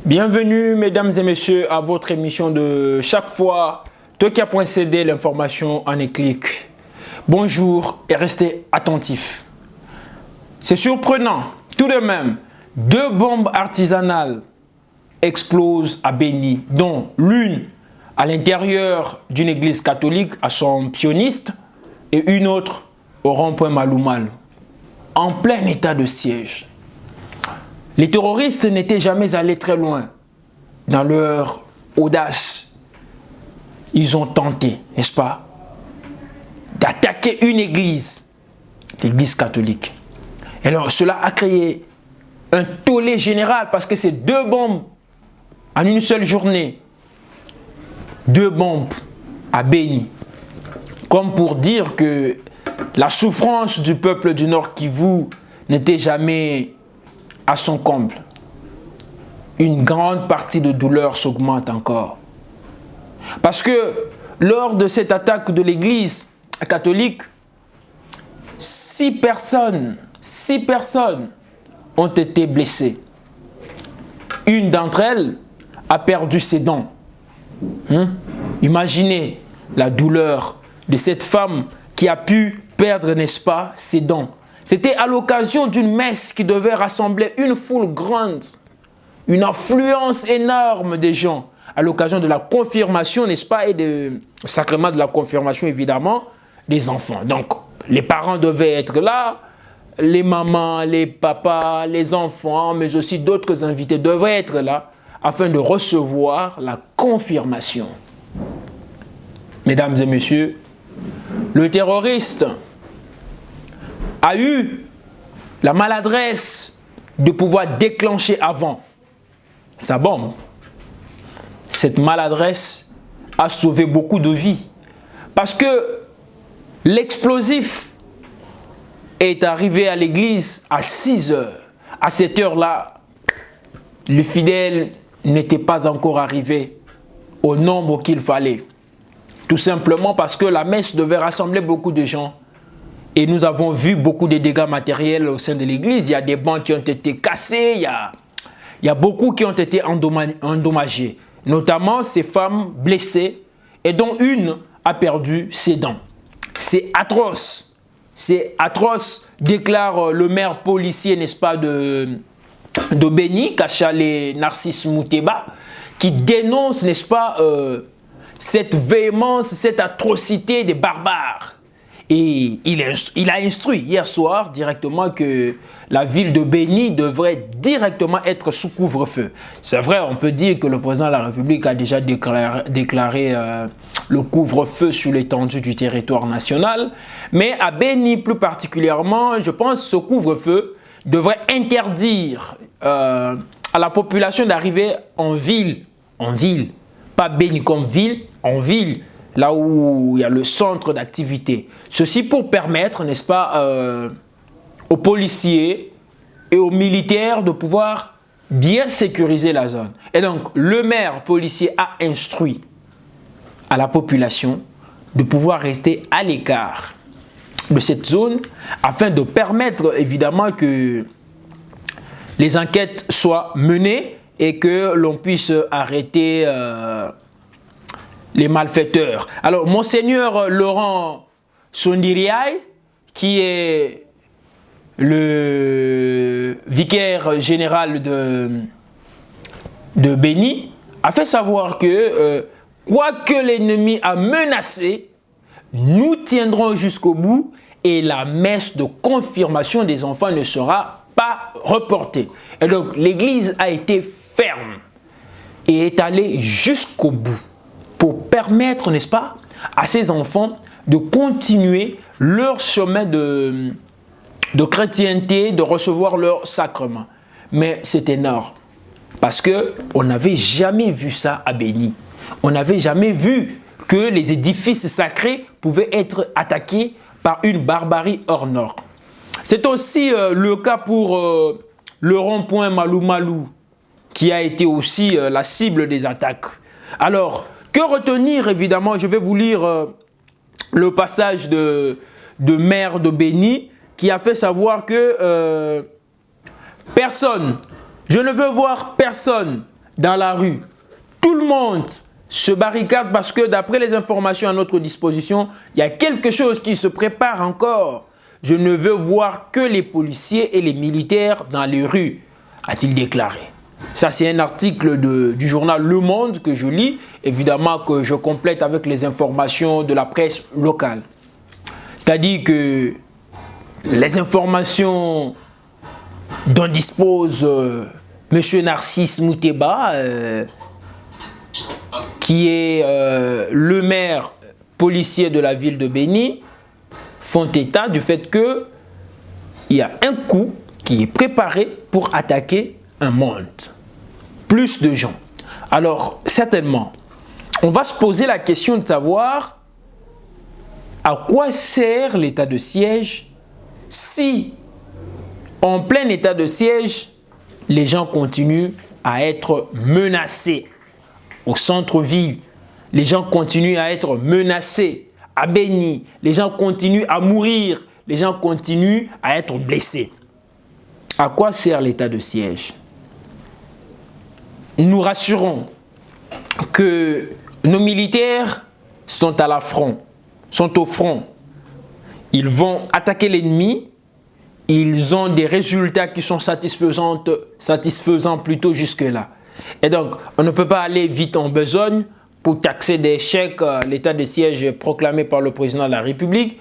Bienvenue mesdames et messieurs à votre émission de chaque fois, Tokia.cd, l'information en un clic. Bonjour et restez attentifs. C'est surprenant, tout de même, 2 bombes artisanales explosent à Béni, dont l'une à l'intérieur d'une église catholique à son pioniste et une autre au rond-point Maloumal, en plein état de siège. Les terroristes n'étaient jamais allés très loin. Dans leur audace, ils ont tenté, n'est-ce pas, d'attaquer une église, l'église catholique. Et alors cela a créé un tollé général parce que c'est 2 bombes en une seule journée. 2 bombes à Béni. Comme pour dire que la souffrance du peuple du Nord Kivu n'était jamais à son comble. Une grande partie de douleur s'augmente encore. Parce que lors de cette attaque de l'église catholique, 6 personnes ont été blessées. Une d'entre elles a perdu ses dents. Imaginez la douleur de cette femme qui a pu perdre, n'est-ce pas, ses dents. C'était à l'occasion d'une messe qui devait rassembler une foule grande, une affluence énorme de gens, à l'occasion de la confirmation, n'est-ce pas, et du sacrement de la confirmation, évidemment, des enfants. Donc, les parents devaient être là, les mamans, les papas, les enfants, mais aussi d'autres invités devaient être là, afin de recevoir la confirmation. Mesdames et messieurs, le terroriste a eu la maladresse de pouvoir déclencher avant sa bombe. Cette maladresse a sauvé beaucoup de vies. Parce que l'explosif est arrivé à l'église à 6 heures. À cette heure-là, les fidèles n'étaient pas encore arrivés au nombre qu'il fallait. Tout simplement parce que la messe devait rassembler beaucoup de gens. Et nous avons vu beaucoup de dégâts matériels au sein de l'église. Il y a des bancs qui ont été cassés, il y a beaucoup qui ont été endommagés. Notamment ces femmes blessées et dont une a perdu ses dents. C'est atroce. C'est atroce, déclare le maire policier, n'est-ce pas, de Béni, Kachale Narcisse Mouteba, qui dénonce, n'est-ce pas, cette véhémence, cette atrocité des barbares. Et il a instruit hier soir directement que la ville de Béni devrait directement être sous couvre-feu. C'est vrai, on peut dire que le président de la République a déjà déclaré le couvre-feu sur l'étendue du territoire national. Mais à Béni plus particulièrement, je pense que ce couvre-feu devrait interdire à la population d'arriver en ville, pas Béni comme ville, en ville, là où il y a le centre d'activité. Ceci pour permettre, n'est-ce pas, aux policiers et aux militaires de pouvoir bien sécuriser la zone. Et donc, le maire policier a instruit à la population de pouvoir rester à l'écart de cette zone afin de permettre, évidemment, que les enquêtes soient menées et que l'on puisse arrêter les malfaiteurs. Alors, Monseigneur Laurent Sondiriaï, qui est le vicaire général de Béni, a fait savoir que, quoique l'ennemi a menacé, nous tiendrons jusqu'au bout et la messe de confirmation des enfants ne sera pas reportée. Et donc, l'église a été ferme et est allée jusqu'au bout pour permettre, n'est-ce pas, à ces enfants de continuer leur chemin de chrétienté, de recevoir leur sacrement. Mais c'est énorme, parce qu'on n'avait jamais vu ça à Béni. On n'avait jamais vu que les édifices sacrés pouvaient être attaqués par une barbarie hors norme. C'est aussi le cas pour le rond-point Malou-Malou, qui a été aussi la cible des attaques. Alors, que retenir, évidemment, je vais vous lire le passage de maire de Béni qui a fait savoir que personne, je ne veux voir personne dans la rue. Tout le monde se barricade parce que d'après les informations à notre disposition, il y a quelque chose qui se prépare encore. Je ne veux voir que les policiers et les militaires dans les rues, a-t-il déclaré. Ça, c'est un article du journal Le Monde que je lis, évidemment que je complète avec les informations de la presse locale. C'est-à-dire que les informations dont dispose M. Narcisse Mouteba, qui est le maire policier de la ville de Béni, font état du fait qu'il y a un coup qui est préparé pour attaquer un monde. Plus de gens. Alors, certainement, on va se poser la question de savoir à quoi sert l'état de siège si, en plein état de siège, les gens continuent à être menacés au centre-ville. Les gens continuent à être menacés à Béni. Les gens continuent à mourir. Les gens continuent à être blessés. À quoi sert l'état de siège? Nous rassurons que nos militaires sont à l'affront, sont au front. Ils vont attaquer l'ennemi. Ils ont des résultats qui sont satisfaisants plutôt jusque-là. Et donc, on ne peut pas aller vite en besogne pour taxer d'échec l'état de siège proclamé par le président de la République.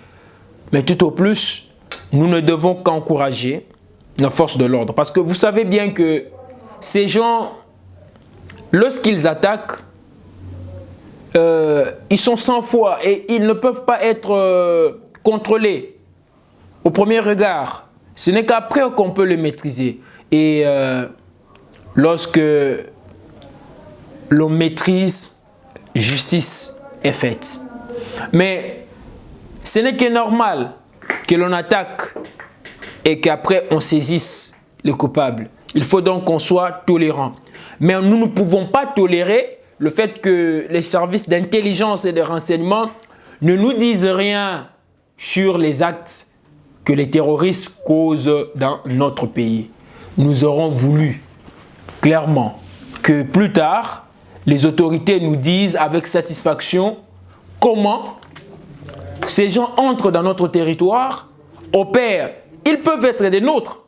Mais tout au plus, nous ne devons qu'encourager nos forces de l'ordre. Parce que vous savez bien que ces gens, lorsqu'ils attaquent, ils sont sans foi et ils ne peuvent pas être contrôlés au premier regard. Ce n'est qu'après qu'on peut les maîtriser. Et lorsque l'on maîtrise, justice est faite. Mais ce n'est que normal que l'on attaque et qu'après on saisisse les coupables. Il faut donc qu'on soit tolérant. Mais nous ne pouvons pas tolérer le fait que les services d'intelligence et de renseignement ne nous disent rien sur les actes que les terroristes causent dans notre pays. Nous aurons voulu clairement que plus tard, les autorités nous disent avec satisfaction comment ces gens entrent dans notre territoire, opèrent. Ils peuvent être des nôtres.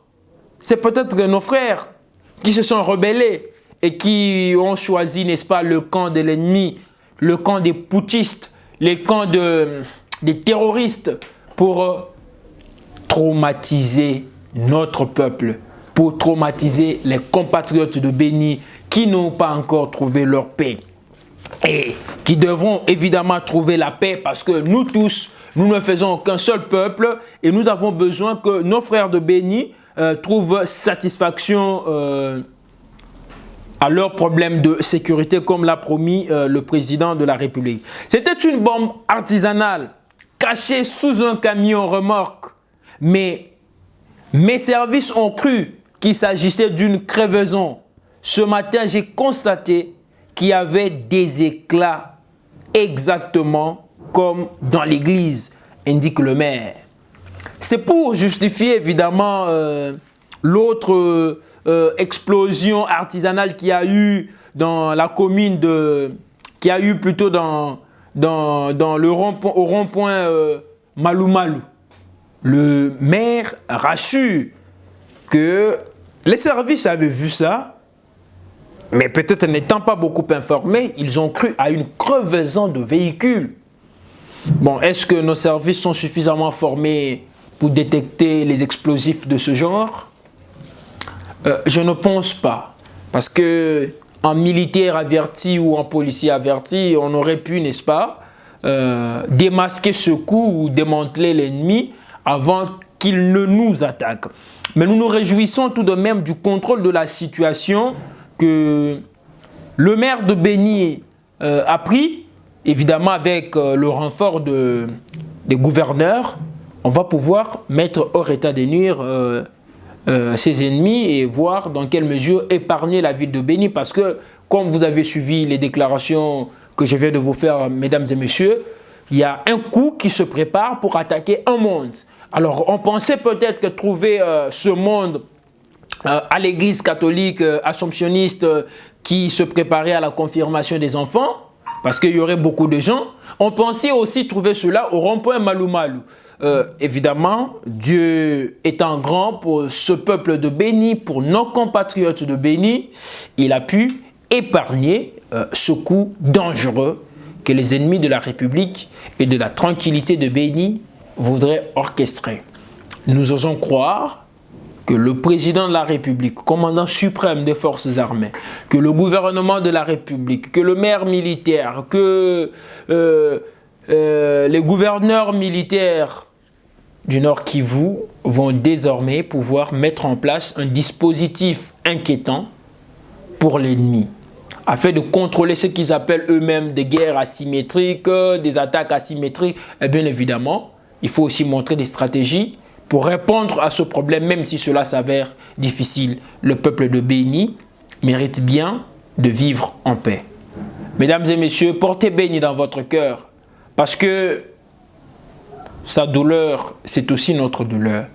C'est peut-être nos frères qui se sont rebellés et qui ont choisi, n'est-ce pas, le camp de l'ennemi, le camp des putschistes, le camp des terroristes pour traumatiser notre peuple, pour traumatiser les compatriotes de Béni qui n'ont pas encore trouvé leur paix et qui devront évidemment trouver la paix parce que nous tous, nous ne faisons qu'un seul peuple et nous avons besoin que nos frères de Béni trouvent satisfaction à leurs problèmes de sécurité comme l'a promis le président de la République. C'était une bombe artisanale cachée sous un camion remorque, mais mes services ont cru qu'il s'agissait d'une crevaison. Ce matin, j'ai constaté qu'il y avait des éclats exactement comme dans l'église, indique le maire. C'est pour justifier évidemment l'autre explosion artisanale qu'il y a eu dans la commune qui a eu plutôt au rond-point Malou Malou. Le maire rassure que les services avaient vu ça, mais peut-être n'étant pas beaucoup informés, ils ont cru à une crevaison de véhicules. Bon, est-ce que nos services sont suffisamment formés pour détecter les explosifs de ce genre? Je ne pense pas. Parce que en militaire averti ou en policier averti, on aurait pu, n'est-ce pas, démasquer ce coup ou démanteler l'ennemi avant qu'il ne nous attaque. Mais nous nous réjouissons tout de même du contrôle de la situation que le maire de Béni a pris, évidemment avec le renfort des gouverneurs. On va pouvoir mettre hors état de nuire ses ennemis et voir dans quelle mesure épargner la ville de Béni. Parce que, comme vous avez suivi les déclarations que je viens de vous faire, mesdames et messieurs, il y a un coup qui se prépare pour attaquer un monde. Alors, on pensait peut-être que trouver ce monde à l'église catholique assomptionniste qui se préparaient à la confirmation des enfants, parce qu'il y aurait beaucoup de gens. On pensait aussi trouver cela au rond-point Malou Malou. Évidemment, Dieu étant grand pour ce peuple de Béni, pour nos compatriotes de Béni, il a pu épargner ce coup dangereux que les ennemis de la République et de la tranquillité de Béni voudraient orchestrer. Nous osons croire que le président de la République, commandant suprême des forces armées, que le gouvernement de la République, que le maire militaire, que les gouverneurs militaires du Nord Kivu vont désormais pouvoir mettre en place un dispositif inquiétant pour l'ennemi, afin de contrôler ce qu'ils appellent eux-mêmes des guerres asymétriques, des attaques asymétriques. Et bien évidemment, il faut aussi montrer des stratégies pour répondre à ce problème, même si cela s'avère difficile. Le peuple de Béni mérite bien de vivre en paix. Mesdames et messieurs, portez Béni dans votre cœur, parce que sa douleur, c'est aussi notre douleur.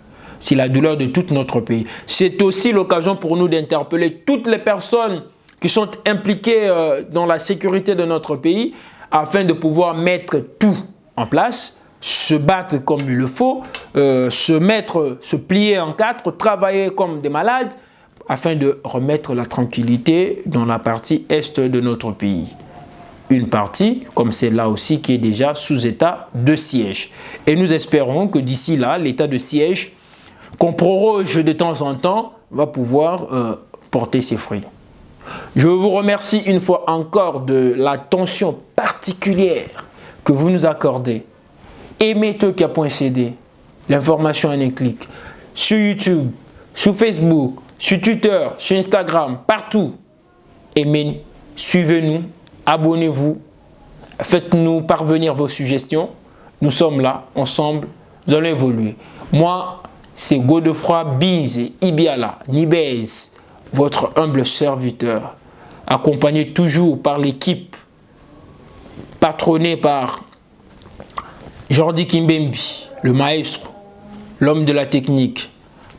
C'est la douleur de tout notre pays. C'est aussi l'occasion pour nous d'interpeller toutes les personnes qui sont impliquées dans la sécurité de notre pays, afin de pouvoir mettre tout en place, se battre comme il le faut, se plier en quatre, travailler comme des malades, afin de remettre la tranquillité dans la partie est de notre pays. Une partie, comme celle-là aussi, qui est déjà sous état de siège. Et nous espérons que d'ici là, l'état de siège, qu'on proroge de temps en temps, va pouvoir porter ses fruits. Je vous remercie une fois encore de l'attention particulière que vous nous accordez. Aimez Tokia.cd, l'information en un clic, sur YouTube, sur Facebook, sur Twitter, sur Instagram, partout. Aimez, suivez-nous, abonnez-vous, faites-nous parvenir vos suggestions. Nous sommes là, ensemble, nous allons évoluer. Moi, c'est Godefroy Bise Ibiala Nibez, votre humble serviteur, accompagné toujours par l'équipe, patronné par Jordi Kimbembi, le maestro, l'homme de la technique,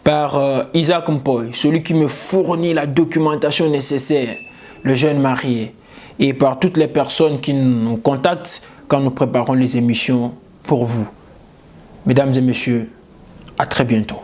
par Isaac Mpoy, celui qui me fournit la documentation nécessaire, le jeune marié, et par toutes les personnes qui nous contactent quand nous préparons les émissions pour vous. Mesdames et messieurs, à très bientôt.